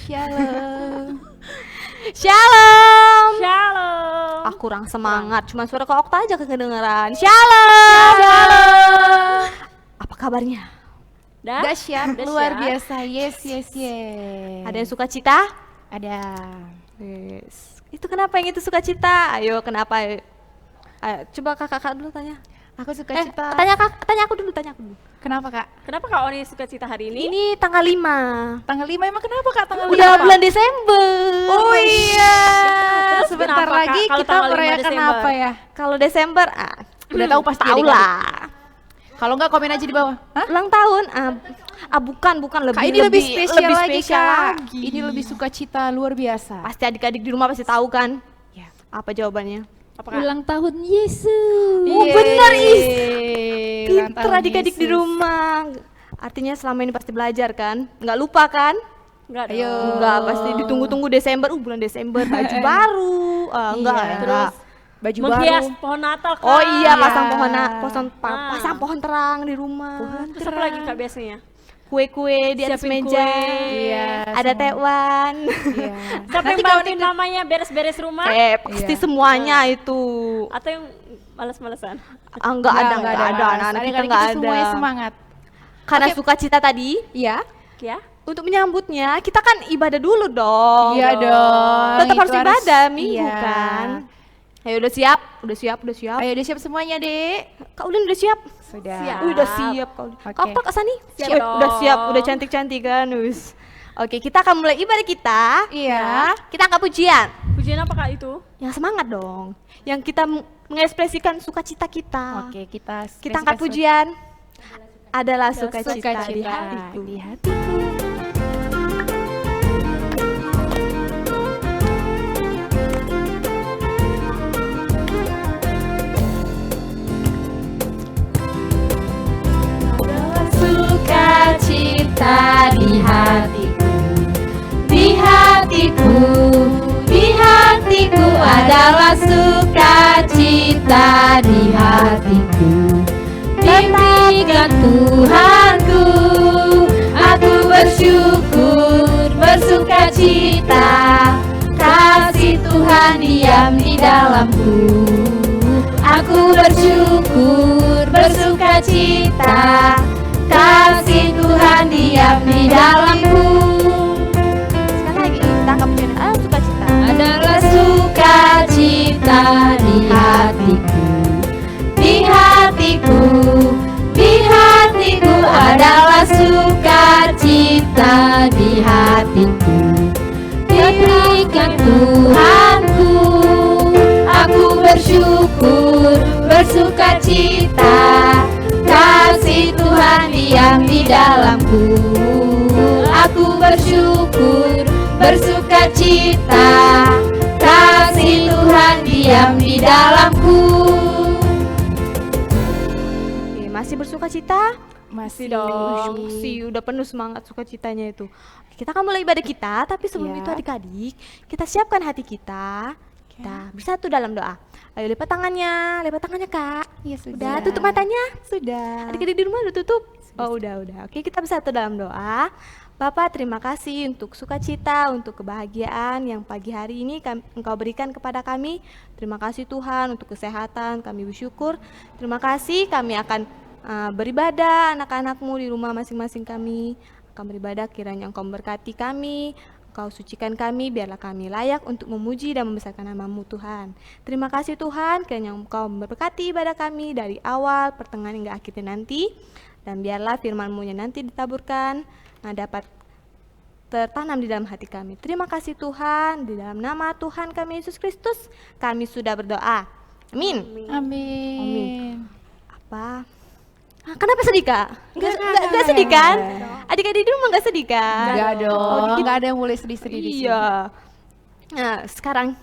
Shalom. Shalom. Shalom. Ah, kurang semangat, cuma suara Kak Okta aja kedengeran. Shalom. Shalom. Apa kabarnya? Dahsyat, luar biasa. Yes. Ada yang suka cita? Ada. Yes. Itu kenapa yang itu suka cita? Ayo, kenapa? Ayo, coba kakak dulu tanya. Aku suka cita. Tanya aku dulu. Kenapa Kak? Kenapa Kak Oni suka cita hari ini? Ini tanggal 5. Tanggal 5 emang kenapa Kak tanggal 5? Udah bulan Desember. Oh iya. Terus Sebentar kenapa, Kak, lagi kalau kita tanggal 5 merayakan Desember? apa ya? Kalau Desember, Udah tahu pasti tahu adik-adik. lah. Kalau enggak komen aja di bawah. Hah? Ulang tahun. Bukan lebih Kak, ini lebih spesial lagi spesial Kak. lagi. Ini lebih sukacita luar biasa. Pasti adik-adik di rumah pasti tahu kan? Ya. Apa jawabannya? Apa Kak? Ulang tahun Yesus. Oh, bener, Is. Ulang Pinter tahun adik-adik di Yesus. rumah. Artinya selama ini pasti belajar kan? Nggak lupa kan? Enggak dong. Ayo. Enggak, pasti ditunggu-tunggu Desember. Bulan Desember baju baru. Enggak Iya. ya. Terus Baju menghias baru. pohon Natal Kak. Oh iya, pasang Iya. pasang pohon terang di rumah. Terus apa lagi Kak biasanya? Kue-kue di atas Siapin meja. kue. Iya, Ada semua. tekwan. Iya. Siapa yang bantuin mamanya beres-beres rumah? Pasti Iya. semuanya itu. Atau yang males-malesan? Enggak ada anak-anak kita enggak ada. Semuanya semangat. Karena Oke. sukacita tadi, Iya. Ya? untuk menyambutnya kita kan ibadah dulu dong. Iya dong. Tetap itu harus ibadah minggu iya. kan. Ayo udah siap. Ayo udah siap semuanya, Dek. Kak Ulin udah siap? Sudah. Siap. Udah siap Kak Ulin. Oke. Kak Okta Kak Sani? Siap Wih, dong. udah siap, udah cantik-cantik kan. Oke, kita akan mulai ibadah kita. Iya. Kita angkat pujian. Pujian apa Kak itu? Yang semangat dong. Yang kita mengekspresikan sukacita kita. Oke, kita Kita angkat pujian. Adalah sukacita sukacita di hatiku. di hatiku. Sukacita di hatiku, di hatiku, di hatiku adalah sukacita di hatiku. Diberikan Tuhanku, aku bersyukur, bersukacita. Kasih Tuhan diam di dalamku. Aku bersyukur, bersukacita. Kasih Tuhan diam di dalamku. Sekali lagi, kita angkat pujian. Sukacita. Adalah sukacita di hatiku, di hatiku, di hatiku adalah sukacita di hatiku. Diberikan Tuhanku, aku bersyukur, bersukacita. Kasih Tuhan diam di dalamku. Aku bersyukur, bersukacita. Kasih Tuhan diam di dalamku. Oke, masih bersukacita? Masih dong. Masih udah penuh semangat sukacitanya itu. Kita akan mulai ibadah kita, tapi sebelum Iya. itu adik-adik, kita siapkan hati kita. Kita bersatu dalam doa. Ayo lipat tangannya Kak. Iya, sudah. Udah, tutup matanya. Sudah. Adik-adik di rumah udah tutup? Oh udah. Oke, kita bersatu dalam doa. Bapak, terima kasih untuk sukacita, untuk kebahagiaan yang pagi hari ini Engkau berikan kepada kami. Terima kasih Tuhan untuk kesehatan, kami bersyukur. Terima kasih kami akan beribadah, anak-anakmu di rumah masing-masing kami akan beribadah, kiranya Engkau memberkati kami. Kau sucikan kami, biarlah kami layak untuk memuji dan membesarkan nama-Mu Tuhan. Terima kasih Tuhan, kiranya Engkau memberkati ibadah kami dari awal, pertengahan hingga akhirnya nanti. Dan biarlah firman-Mu yang nanti ditaburkan dapat tertanam di dalam hati kami. Terima kasih Tuhan, di dalam nama Tuhan kami Yesus Kristus, kami sudah berdoa. Amin. Amin. Apa? Kenapa sedih Kak? Nggak sedih kan? Adik-adik di rumah nggak sedih kan? Enggak dong. gitu. Enggak ada yang boleh sedih-sedih di sini. Iya. Nah, sekarang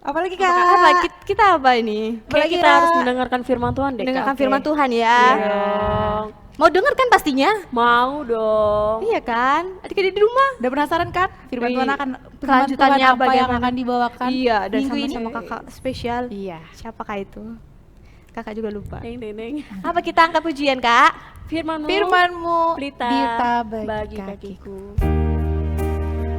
Apalagi Kak, apa kita apa ini? Kayak kita harus mendengarkan firman Tuhan deh Dengarkan Kak. firman Tuhan ya. Dong. Mau denger kan pastinya? Mau dong. Iya kan? Adik-adik di rumah. Udah penasaran kan? Firman Iya. Tuhan akan Kelanjutannya apa yang bagaimana? akan dibawakan? Iya, dan minggu ini? sama kakak spesial. Iya. Siapakah itu? Kakak juga lupa. Deng deng deng. Apa kita angkat pujian Kak? Firman-Mu Firman-Mu pelita bagi bagi kakiku. kakiku.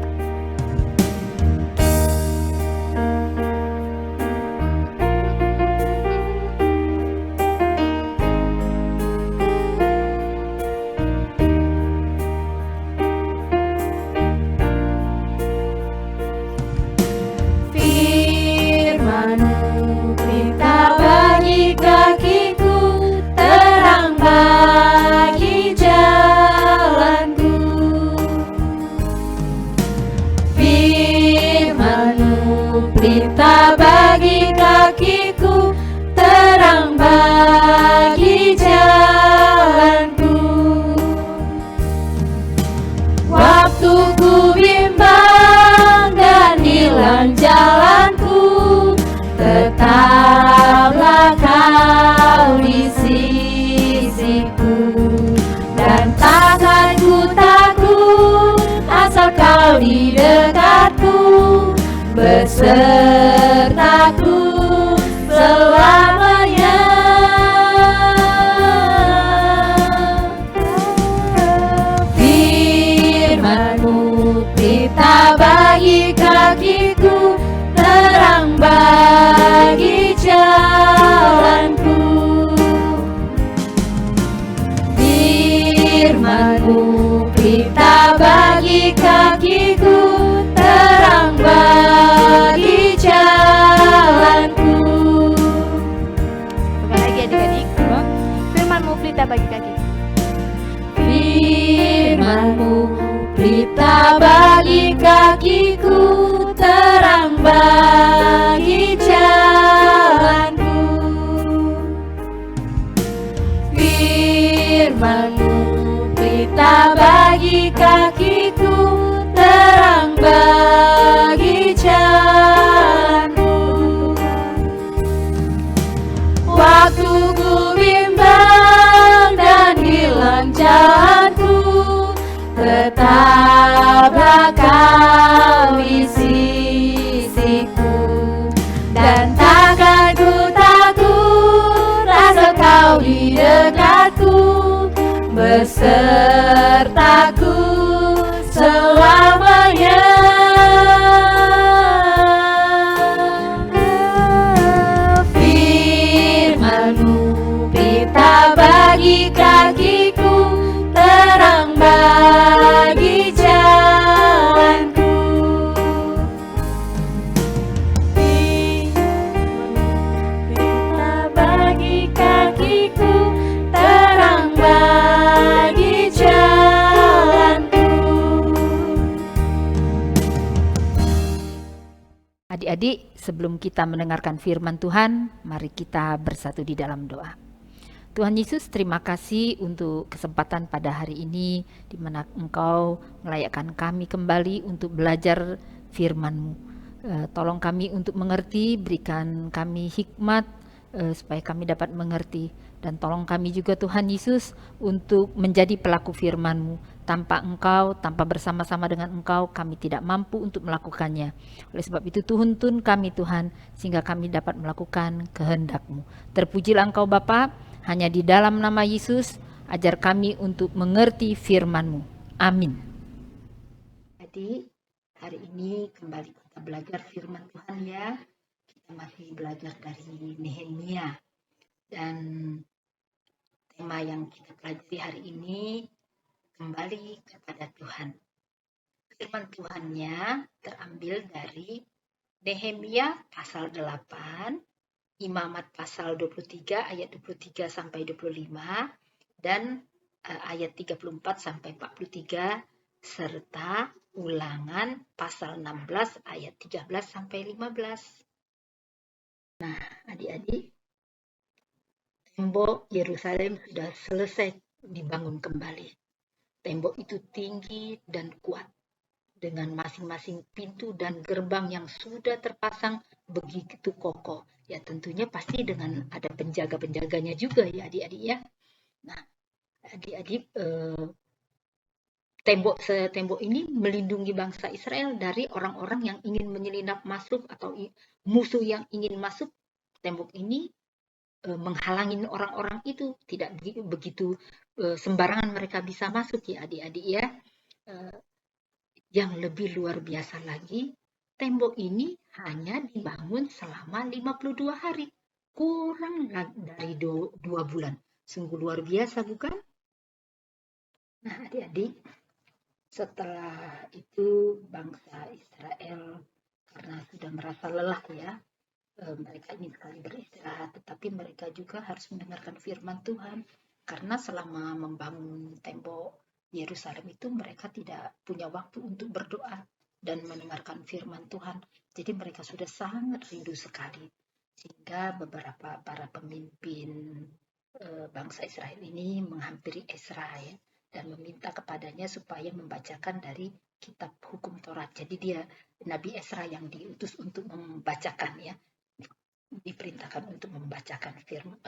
pelita bagi kakiku, terang bagi jalanku. Waktu ku bimbang dan hilang jalanku, tetaplah kau di sisiku. Dan takkan ku takut asal kau di dekatku, besertaku selamanya. Firman-Mu pelita bagi kakiku, terang bagi jalanku. Firman-Mu pelita bagi kakiku, terang bagi jalanku. Sekali lagi adik-adik. Firman-Mu pelita bagi kakiku. Firman-Mu pelita bagi kakiku, terang bagi jalanku. Firman-Mu pelita bagi kakiku, terang bagi jalanku. Waktu ku bimbang dan hilang jalanku, tetaplah kau di sisiku. Dan takkan ku takut asal kau di dekatku, besertaku selamanya. Firman-Mu pelita bagi kakiku, terang bagi jalanku. Pelita bagi kakiku, terang bagi jalanku. Adik-adik, sebelum kita mendengarkan firman Tuhan, mari kita bersatu di dalam doa. Tuhan Yesus, terima kasih untuk kesempatan pada hari ini di mana Engkau melayakkan kami kembali untuk belajar firman-Mu. Tolong kami untuk mengerti, berikan kami hikmat supaya kami dapat mengerti. Dan tolong kami juga Tuhan Yesus untuk menjadi pelaku firman-Mu. Tanpa Engkau, tanpa bersama-sama dengan Engkau, kami tidak mampu untuk melakukannya. Oleh sebab itu tuntun kami Tuhan, sehingga kami dapat melakukan kehendak-Mu. Terpujilah Engkau Bapa, hanya di dalam nama Yesus, ajar kami untuk mengerti firman-Mu. Amin. Jadi hari ini kembali kita belajar firman Tuhan ya. Kita masih belajar dari Nehemia. Dan tema yang kita pelajari hari ini kembali kepada Tuhan. Firman Tuhannya terambil dari Nehemia pasal 8, Imamat pasal 23 ayat 23 sampai 25 dan ayat 34 sampai 43 serta Ulangan pasal 16 ayat 13 sampai 15. Nah, adik-adik, tembok Yerusalem sudah selesai dibangun kembali. Tembok itu tinggi dan kuat, dengan masing-masing pintu dan gerbang yang sudah terpasang begitu kokoh. Ya tentunya pasti dengan ada penjaga-penjaganya juga ya adik-adik ya. Nah, adik-adik, tembok ini melindungi bangsa Israel dari orang-orang yang ingin menyelinap masuk atau musuh yang ingin masuk. Tembok ini menghalangi orang-orang itu, tidak begitu sembarangan mereka bisa masuk ya adik-adik ya. Yang lebih luar biasa lagi, tembok ini hanya dibangun selama 52 hari, kurang dari 2 bulan. Sungguh luar biasa bukan? Nah adik-adik, setelah itu bangsa Israel karena sudah merasa lelah ya, mereka ingin sekali beristirahat, tetapi mereka juga harus mendengarkan firman Tuhan, karena selama membangun tembok Yerusalem itu mereka tidak punya waktu untuk berdoa. dan mendengarkan firman Tuhan. Jadi mereka sudah sangat rindu sekali. Sehingga beberapa para pemimpin bangsa Israel ini menghampiri Ezra ya, dan meminta kepadanya supaya membacakan dari kitab hukum Taurat. Jadi dia Nabi Ezra yang diutus untuk membacakan ya, diperintahkan untuk membacakan firman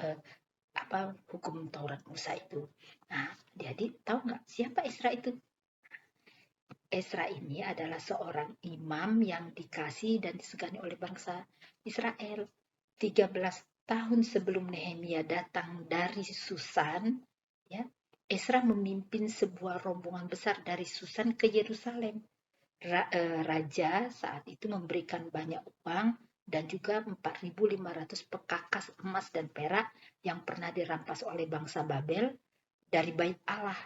hukum Taurat Musa itu. Nah, jadi tahu nggak siapa Ezra itu? Ezra ini adalah seorang imam yang dikasih dan disegani oleh bangsa Israel. 13 tahun sebelum Nehemia datang dari Susan, ya, Ezra memimpin sebuah rombongan besar dari Susan ke Yerusalem. Raja saat itu memberikan banyak uang dan juga 4.500 pekakas emas dan perak yang pernah dirampas oleh bangsa Babel dari bait Allah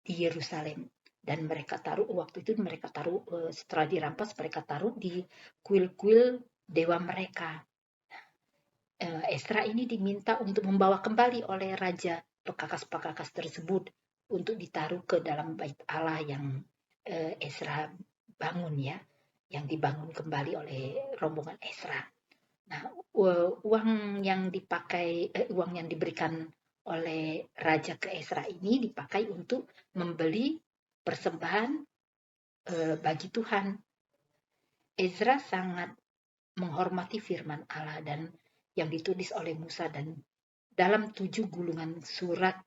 di Yerusalem. Dan mereka taruh, waktu itu mereka taruh, setelah dirampas mereka taruh di kuil-kuil dewa mereka. Ezra ini diminta untuk membawa kembali oleh raja pekakas-pekakas tersebut untuk ditaruh ke dalam bait Allah yang Ezra bangun ya, yang dibangun kembali oleh rombongan Ezra. Nah, uang yang diberikan oleh raja ke Ezra ini dipakai untuk membeli persembahan bagi Tuhan. Ezra sangat menghormati firman Allah dan yang ditulis oleh Musa, dan dalam 7 gulungan surat.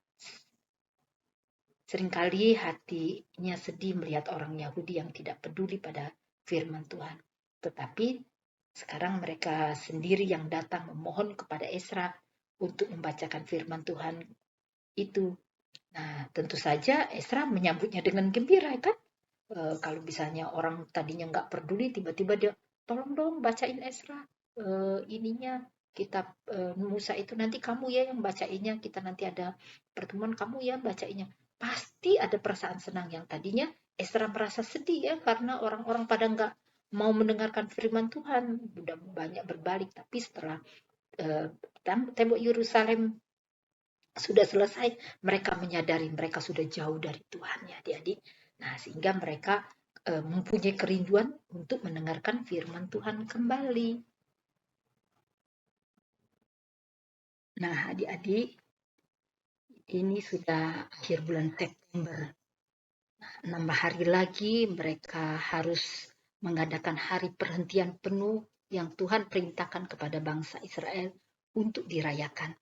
Seringkali hatinya sedih melihat orang Yahudi yang tidak peduli pada firman Tuhan. Tetapi sekarang mereka sendiri yang datang memohon kepada Ezra untuk membacakan firman Tuhan itu. Nah, tentu saja Ezra menyambutnya dengan gembira, kan? Kalau misalnya orang tadinya nggak peduli, tiba-tiba dia, tolong dong bacain Ezra ininya, kitab Musa itu, nanti kamu ya yang bacainnya, kita nanti ada pertemuan, kamu ya bacainnya. Pasti ada perasaan senang. Yang tadinya Ezra merasa sedih ya, karena orang-orang pada nggak mau mendengarkan firman Tuhan, udah banyak berbalik. Tapi setelah tembok Yerusalem sudah selesai, mereka menyadari mereka sudah jauh dari Tuhan ya adik-adik. Nah, sehingga mereka mempunyai kerinduan untuk mendengarkan firman Tuhan kembali. Nah, adik-adik, ini sudah akhir bulan September. Nah, 6 hari lagi mereka harus mengadakan hari perhentian penuh yang Tuhan perintahkan kepada bangsa Israel untuk dirayakan.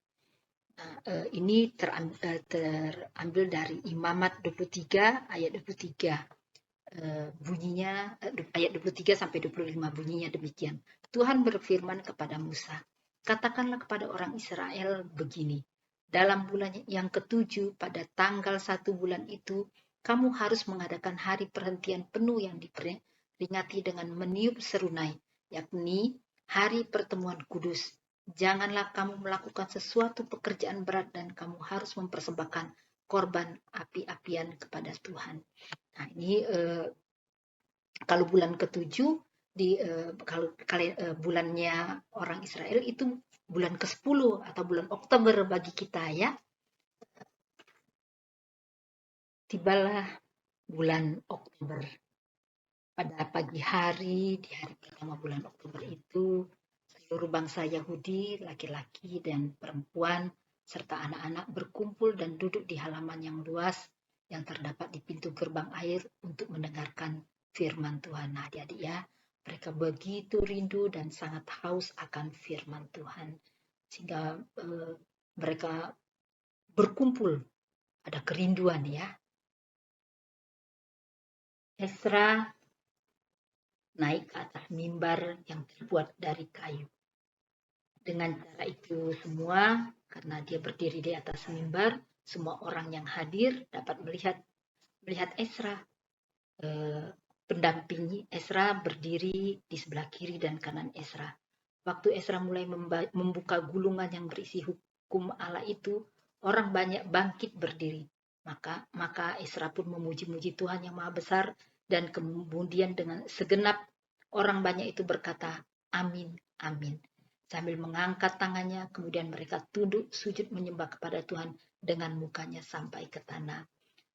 Nah, ini terambil dari Imamat 23 ayat 23. Bunyinya ayat 23 sampai 25 bunyinya demikian. Tuhan berfirman kepada Musa, katakanlah kepada orang Israel begini, dalam bulan yang ke-7 pada tanggal 1 bulan itu, kamu harus mengadakan hari perhentian penuh yang diperingati dengan meniup serunai, yakni hari pertemuan kudus. Janganlah kamu melakukan sesuatu pekerjaan berat dan kamu harus mempersembahkan korban api-apian kepada Tuhan. Nah, ini kalau bulan ke-7 bulannya orang Israel itu bulan ke-10 atau bulan Oktober bagi kita ya. Tibalah bulan Oktober. Pada pagi hari di hari pertama bulan Oktober itu, seluruh bangsa Yahudi, laki-laki dan perempuan serta anak-anak berkumpul dan duduk di halaman yang luas yang terdapat di pintu gerbang air untuk mendengarkan firman Tuhan. Nah, adik-adik ya, mereka begitu rindu dan sangat haus akan firman Tuhan. Sehingga mereka berkumpul, ada kerinduan ya. Ezra naik ke atas mimbar yang terbuat dari kayu. Dengan cara itu semua, karena dia berdiri di atas mimbar, semua orang yang hadir dapat melihat Ezra. Pendampingi Ezra berdiri di sebelah kiri dan kanan Ezra. Waktu Ezra mulai membuka gulungan yang berisi hukum Allah itu, orang banyak bangkit berdiri. Maka Ezra pun memuji-muji Tuhan yang Maha Besar, dan kemudian dengan segenap orang banyak itu berkata, amin, amin. Sambil mengangkat tangannya, kemudian mereka tunduk sujud menyembah kepada Tuhan dengan mukanya sampai ke tanah.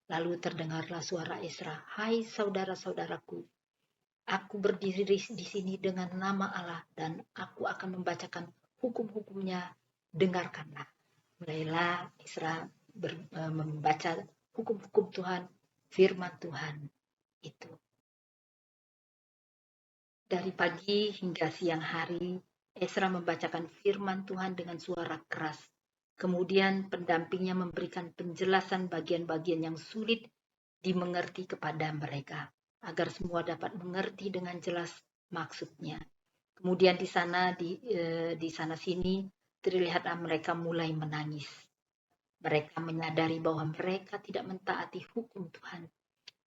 Lalu terdengarlah suara Ezra, hai saudara-saudaraku, Aku berdiri di sini dengan nama Allah dan aku akan membacakan hukum-hukumnya. Dengarkanlah. Mulailah Ezra membaca hukum-hukum Tuhan, firman Tuhan itu. Dari pagi hingga siang hari, Ezra membacakan firman Tuhan dengan suara keras. Kemudian pendampingnya memberikan penjelasan bagian-bagian yang sulit dimengerti kepada mereka, agar semua dapat mengerti dengan jelas maksudnya. Kemudian di sana sini terlihatlah mereka mulai menangis. Mereka menyadari bahwa mereka tidak mentaati hukum Tuhan.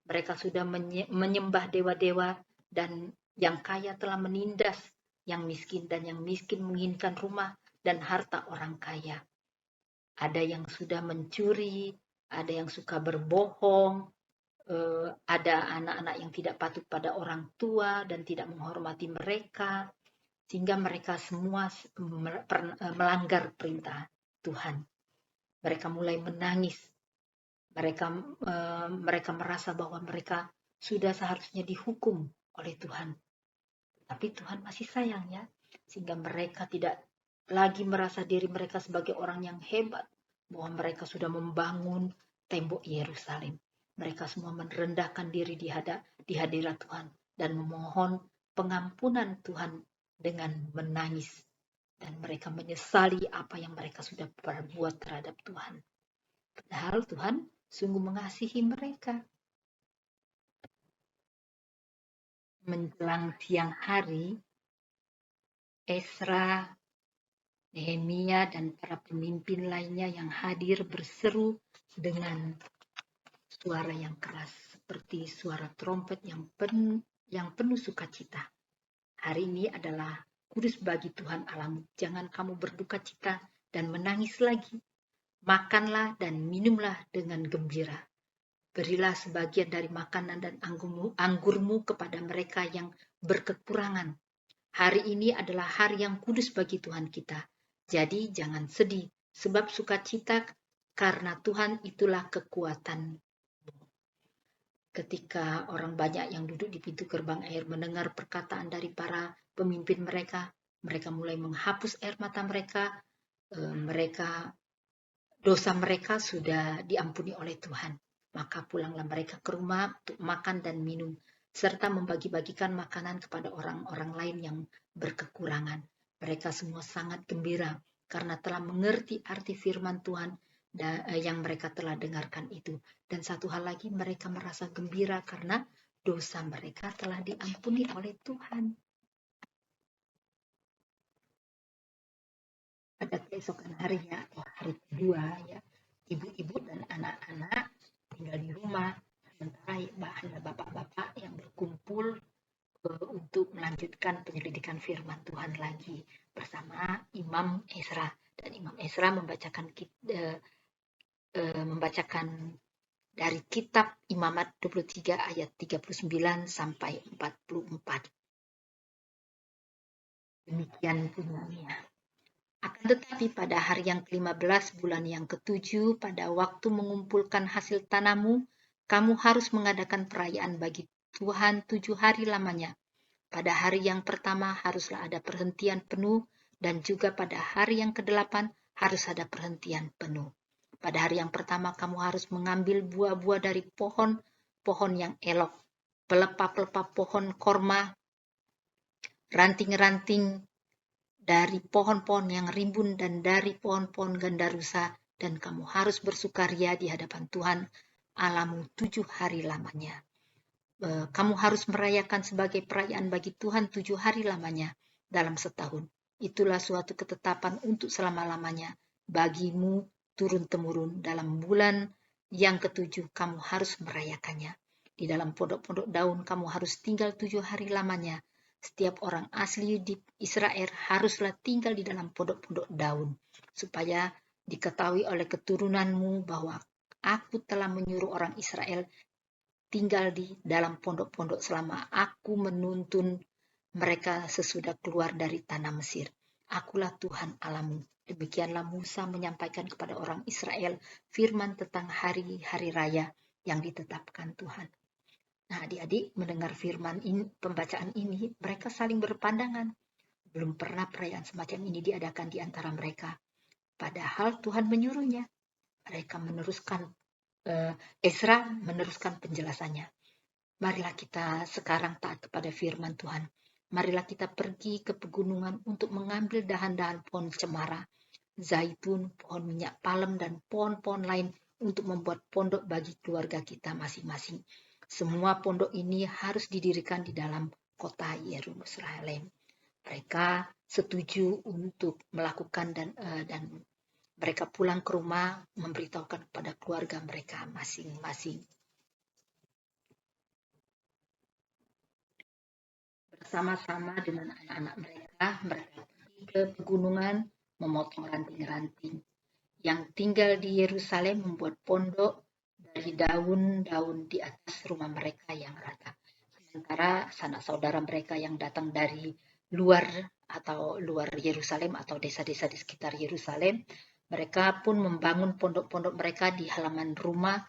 Mereka sudah menyembah dewa-dewa dan yang kaya telah menindas yang miskin, dan yang miskin menginginkan rumah dan harta orang kaya. Ada yang sudah mencuri, ada yang suka berbohong, ada anak-anak yang tidak patuh pada orang tua dan tidak menghormati mereka, sehingga mereka semua melanggar perintah Tuhan. Mereka mulai menangis. Mereka merasa bahwa mereka sudah seharusnya dihukum oleh Tuhan. Tapi Tuhan masih sayang ya, sehingga mereka tidak lagi merasa diri mereka sebagai orang yang hebat, bahwa mereka sudah membangun tembok Yerusalem. Mereka semua merendahkan diri di hadirat Tuhan dan memohon pengampunan Tuhan dengan menangis. Dan mereka menyesali apa yang mereka sudah perbuat terhadap Tuhan. Padahal Tuhan sungguh mengasihi mereka. Menjelang siang hari, Ezra, Nehemia, dan para pemimpin lainnya yang hadir berseru dengan suara yang keras, seperti suara trompet yang penuh sukacita. Hari ini adalah kudus bagi Tuhan Allahmu. Jangan kamu berduka cita dan menangis lagi. Makanlah dan minumlah dengan gembira. Berilah sebagian dari makanan dan anggurmu kepada mereka yang berkekurangan. Hari ini adalah hari yang kudus bagi Tuhan kita. Jadi jangan sedih, sebab sukacita karena Tuhan itulah kekuatan. Ketika orang banyak yang duduk di pintu gerbang air mendengar perkataan dari para pemimpin mereka mulai menghapus air mata mereka. Dosa mereka sudah diampuni oleh Tuhan. Maka pulanglah mereka ke rumah untuk makan dan minum, serta membagi-bagikan makanan kepada orang-orang lain yang berkekurangan. Mereka semua sangat gembira karena telah mengerti arti firman Tuhan yang mereka telah dengarkan itu. Dan satu hal lagi, mereka merasa gembira karena dosa mereka telah diampuni oleh Tuhan. Pada keesokan harinya, atau hari kedua, ya, ibu-ibu dan anak-anak tinggal di rumah, sementara hanya bapak-bapak yang berkumpul untuk melanjutkan penyelidikan firman Tuhan lagi bersama Imam Ezra. Dan Imam Ezra membacakan dari kitab Imamat 23 ayat 39 sampai 44. Demikian bunyinya. Akan tetapi pada hari yang ke-15 bulan yang ke-7, pada waktu mengumpulkan hasil tanammu, kamu harus mengadakan perayaan bagi Tuhan 7 hari lamanya. Pada hari yang pertama haruslah ada perhentian penuh, dan juga pada hari yang ke-8 harus ada perhentian penuh. Pada hari yang pertama kamu harus mengambil buah-buah dari pohon yang elok, pelepah-pelepah pohon korma, ranting-ranting dari pohon-pohon yang rimbun dan dari pohon-pohon gandarusa, dan kamu harus bersukaria di hadapan Tuhan Allahmu 7 hari lamanya. Kamu harus merayakan sebagai perayaan bagi Tuhan 7 hari lamanya dalam setahun. Itulah suatu ketetapan untuk selama-lamanya bagimu turun-temurun. Dalam bulan yang ke-7 kamu harus merayakannya. Di dalam pondok-pondok daun kamu harus tinggal 7 hari lamanya. Setiap orang asli di Israel haruslah tinggal di dalam pondok-pondok daun, supaya diketahui oleh keturunanmu bahwa aku telah menyuruh orang Israel tinggal di dalam pondok-pondok selama aku menuntun mereka sesudah keluar dari tanah Mesir. Akulah Tuhan Allahmu. Demikianlah Musa menyampaikan kepada orang Israel firman tentang hari-hari raya yang ditetapkan Tuhan. Nah, adik-adik mendengar firman ini, pembacaan ini, mereka saling berpandangan. Belum pernah perayaan semacam ini diadakan di antara mereka. Padahal Tuhan menyuruhnya. Mereka meneruskan, Ezra meneruskan penjelasannya. Marilah kita sekarang taat kepada firman Tuhan. Marilah kita pergi ke pegunungan untuk mengambil dahan-dahan pohon cemara, zaitun, pohon minyak palem, dan pohon-pohon lain untuk membuat pondok bagi keluarga kita masing-masing. Semua pondok ini harus didirikan di dalam kota Yerusalem. Mereka setuju untuk melakukan dan mereka pulang ke rumah memberitahukan kepada keluarga mereka masing-masing. Bersama-sama dengan anak-anak mereka pergi ke pegunungan memotong ranting-ranting. Yang tinggal di Yerusalem membuat pondok dari daun-daun di atas rumah mereka yang rata. Sementara sanak saudara mereka yang datang dari luar Yerusalem atau desa-desa di sekitar Yerusalem, mereka pun membangun pondok-pondok mereka di halaman rumah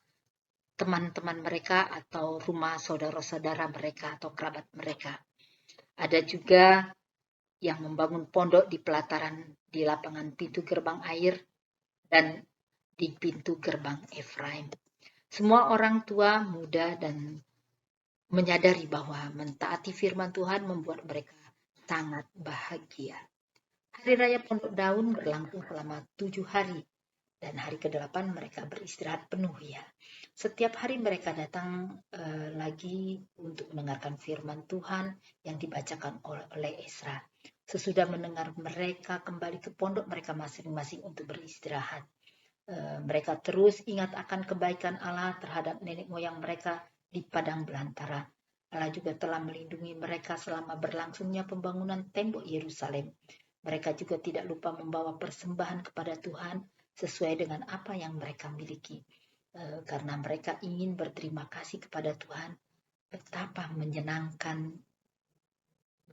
teman-teman mereka atau rumah saudara-saudara mereka atau kerabat mereka. Ada juga yang membangun pondok di pelataran di lapangan pintu gerbang air dan di pintu gerbang Efraim. Semua orang tua, muda, dan menyadari bahwa mentaati firman Tuhan membuat mereka sangat bahagia. Hari Raya Pondok Daun berlangsung selama 7 hari, dan hari ke-8 mereka beristirahat penuh ya. Setiap hari mereka datang lagi untuk mendengarkan firman Tuhan yang dibacakan oleh Ezra. Sesudah mendengar, mereka kembali ke pondok mereka masing-masing untuk beristirahat. Mereka terus ingat akan kebaikan Allah terhadap nenek moyang mereka di padang belantara. Allah juga telah melindungi mereka selama berlangsungnya pembangunan tembok Yerusalem. Mereka juga tidak lupa membawa persembahan kepada Tuhan sesuai dengan apa yang mereka miliki. Karena mereka ingin berterima kasih kepada Tuhan, betapa menyenangkan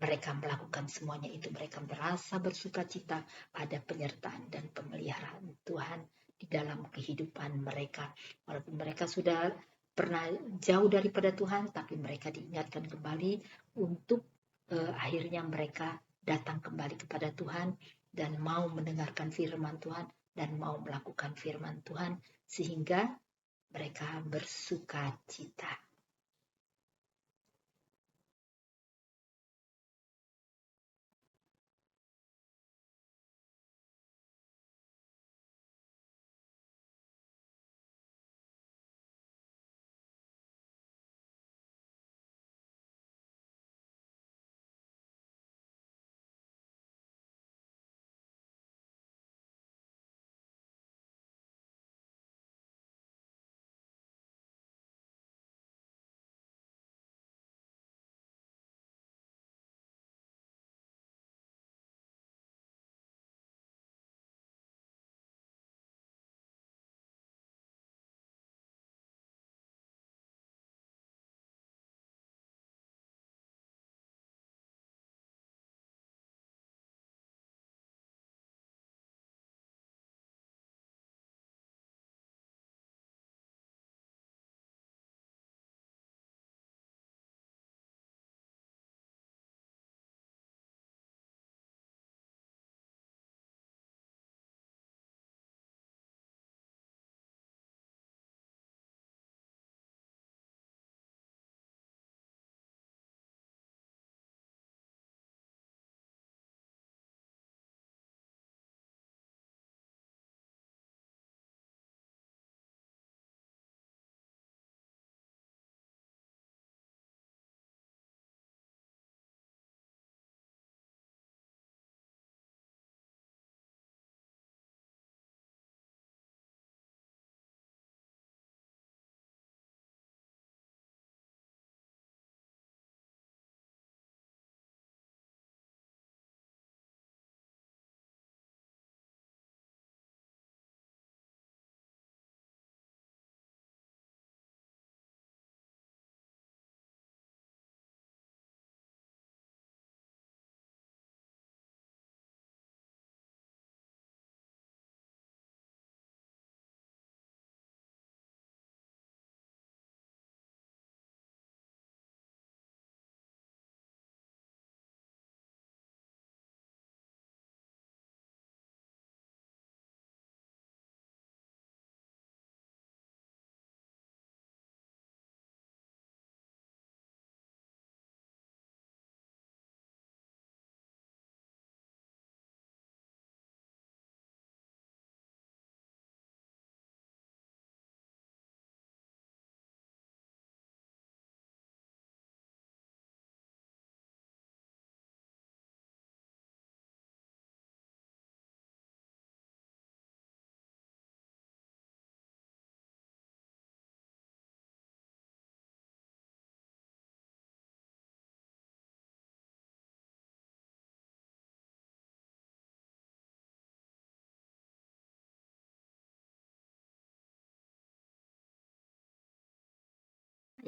mereka melakukan semuanya itu. Mereka merasa bersuka cita pada penyertaan dan pemeliharaan Tuhan di dalam kehidupan mereka. Walaupun mereka sudah pernah jauh daripada Tuhan, tapi mereka diingatkan kembali untuk akhirnya mereka datang kembali kepada Tuhan dan mau mendengarkan firman Tuhan dan mau melakukan firman Tuhan sehingga mereka bersuka cita.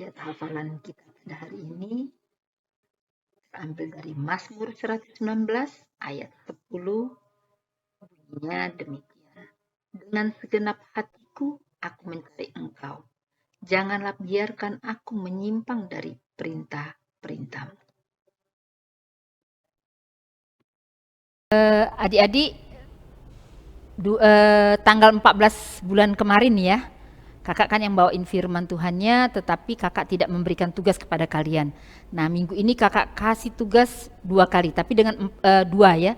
Ayat hafalan kita pada hari ini terambil dari Mazmur 119 ayat 10, bunyinya demikian. Dengan segenap hatiku aku mencari Engkau. Janganlah biarkan aku menyimpang dari perintah-perintah-Mu. Adik-adik, tanggal 14 bulan kemarin ya, kakak kan yang bawain firman Tuhannya, tetapi kakak tidak memberikan tugas kepada kalian. Nah, minggu ini kakak kasih tugas 2 kali, tapi dengan 2 ya,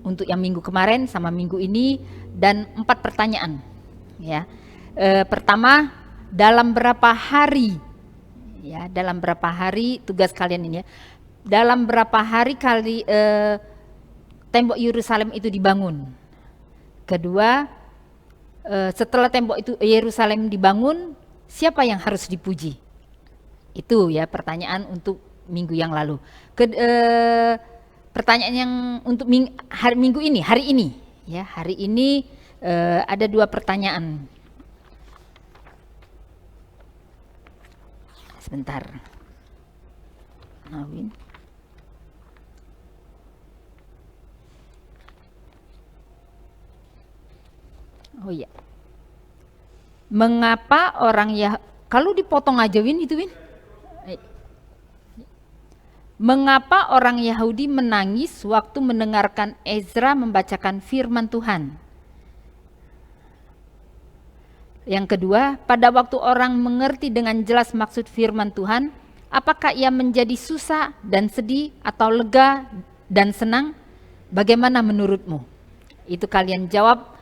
untuk yang minggu kemarin sama minggu ini, dan 4 pertanyaan. Ya, pertama, dalam berapa hari? Ya, dalam berapa hari tugas kalian ini ya? Dalam berapa hari tembok Yerusalem itu dibangun? Kedua, setelah tembok itu Yerusalem dibangun, siapa yang harus dipuji? Itu ya pertanyaan untuk minggu yang lalu. Pertanyaan yang untuk minggu ini, hari ini ya, hari ini ada 2 pertanyaan. Sebentar. Nawin. Oh iya. Mengapa orang kalau dipotong aja Win itu Win. Mengapa orang Yahudi menangis waktu mendengarkan Ezra membacakan firman Tuhan? Yang kedua, pada waktu orang mengerti dengan jelas maksud firman Tuhan, apakah ia menjadi susah dan sedih atau lega dan senang? Bagaimana menurutmu? Itu kalian jawab.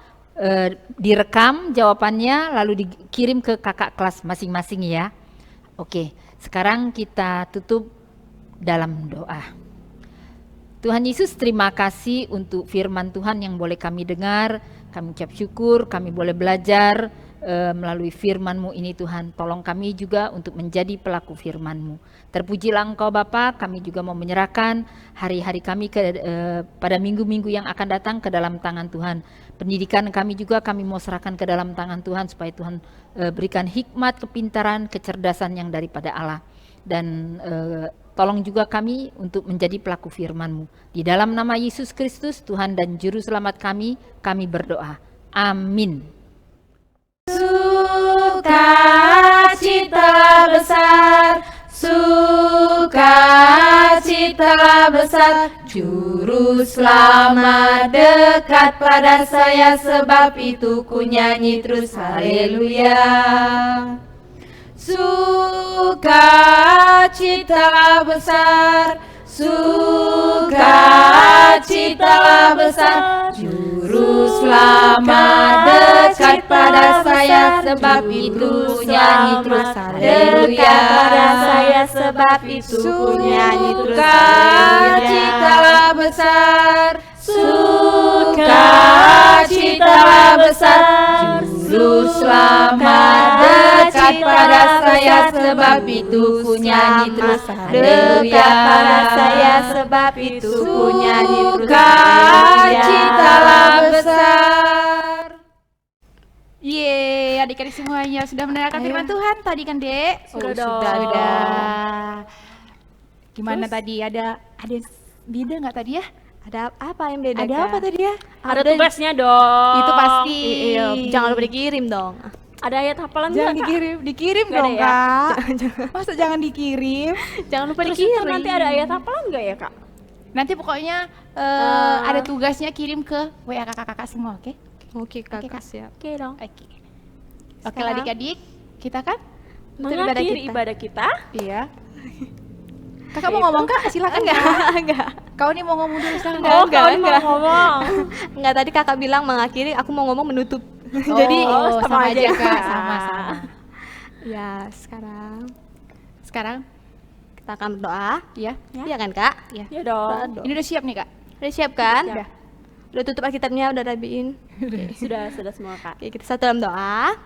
Direkam jawabannya lalu dikirim ke kakak kelas masing-masing ya. Oke, sekarang kita tutup dalam doa. Tuhan Yesus, terima kasih untuk firman Tuhan yang boleh kami dengar. Kami ucap syukur, kami boleh belajar melalui firman-Mu ini Tuhan. Tolong kami juga untuk menjadi pelaku firman-Mu. Terpujilah Engkau Bapa, kami juga mau menyerahkan hari-hari kami pada minggu-minggu yang akan datang ke dalam tangan Tuhan. Pendidikan kami juga kami mau serahkan ke dalam tangan Tuhan, supaya Tuhan berikan hikmat, kepintaran, kecerdasan yang daripada Allah. Dan tolong juga kami untuk menjadi pelaku firman-Mu. Di dalam nama Yesus Kristus, Tuhan dan Juru Selamat kami berdoa. Amin. Sukacita besar, sukacita besar, Juru Selamat dekat pada saya, sebab itu ku nyanyi terus haleluya. Sukacita besar, sukacita besar, Juru Selamat dekat pada saya, sebab itu ku nyanyi terus haleluya. Pada saya, sebab itu ku nyanyi terus haleluya. Sukacita besar, sukacita besar, Juru Selamat dekat pada saya, sebab itu ku nyanyi terus haleluya. Pada saya, sebab itu ku nyanyi terus haleluya. Sukacita besar. Yeay, adik-adik semuanya sudah mendengarkan firman Tuhan tadi kan, Dek? Sudah dong. Sudah. Gimana tadi? Ada beda nggak tadi ya? Ada apa yang beda? Ada apa tadi ya? Ada tugasnya dong. Itu pasti. Iya, jangan lupa dikirim dong. Ada ayat hafalan Jangan nggak, Kak? dikirim Nggak dong, ada ya? Kak. Masa jangan dikirim? Jangan lupa Terus itu dikirim. nanti ada ayat hafalan nggak ya, Kak? Nanti pokoknya ada tugasnya kirim ke WA kakak-kakak semua, oke? Oke, Kak. Kakak siap. Oke dong. Oke. Oke Sekarang- lah adik-adik, kita kan? Mengakhiri ibadah kita. Iya. Kakak mau ngomong Kak? Silakan. Enggak. Kau nih mau ngomong dulu silakan. Oh, enggak, kalian mau enggak. ngomong. Enggak, tadi kakak bilang mengakhiri, aku mau ngomong menutup. Jadi Oh, sama sama aja aja ya. Kak, sama-sama. Ya, sekarang Sekarang, kita akan berdoa. ya. Iya kan, Kak? Ya. Ya dong. Ini udah siap nih Kak? Udah siap kan? Siap. Udah tutup Alkitabnya, udah rapiin. Sudah semua, Kak. Oke, kita satu dalam doa.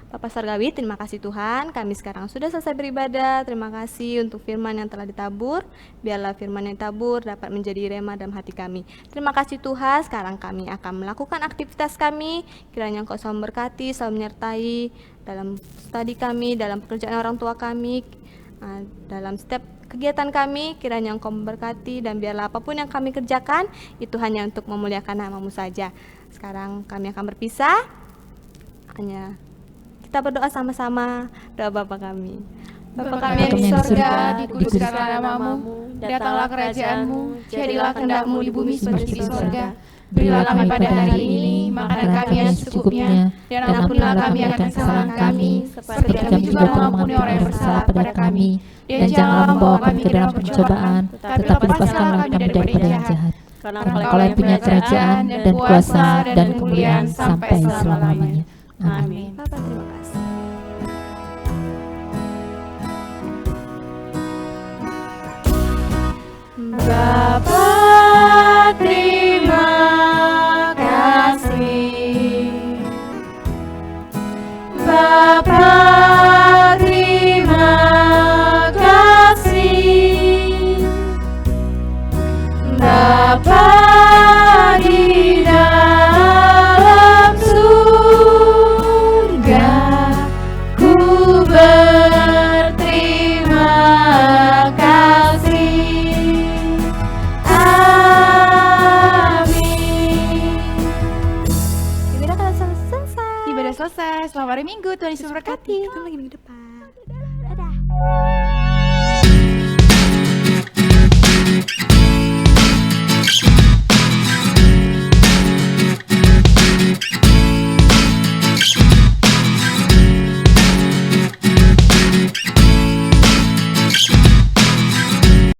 Bapak Surgawi, terima kasih Tuhan, kami sekarang sudah selesai beribadah. Terima kasih untuk firman yang telah ditabur. Biarlah firman yang ditabur dapat menjadi rema dalam hati kami. Terima kasih Tuhan, sekarang kami akan melakukan aktivitas kami. Kiranya Engkau selalu memberkati, selalu menyertai dalam studi kami, dalam pekerjaan orang tua kami, dalam setiap kegiatan kami. Kiranya Engkau memberkati, dan biarlah apapun yang kami kerjakan itu hanya untuk memuliakan nama-Mu saja. Sekarang kami akan berpisah, hanya kita berdoa sama-sama. Doa Bapa kami. Bapa kami yang di sorga, dikuduskanlah nama-Mu, datanglah kerajaan-Mu, jadilah kehendak-Mu di bumi seperti di sorga. Berilah kami pada hari ini makanan kami yang secukupnya, dan ampunilah kami akan kesalahan kami, seperti kami juga mengampuni orang yang bersalah pada kami. Dan janganlah membawa kami ke dalam pencobaan, tetapi lepaskanlah kami daripada yang jahat. Karena Engkau yang punya kerajaan dan kuasa dan kemuliaan sampai selama-lamanya. Amin. Bapak, terima kasih. Bapa, terima kasih. Bapa, terima kasih. Bapa di dalam surga, ku berterima kasih. Amin. Ibadah kalian selesai. Ibadah selesai. Selamat hari Minggu. Tuhan Yesus memberkati. Ketemu lagi minggu depan. Dadah.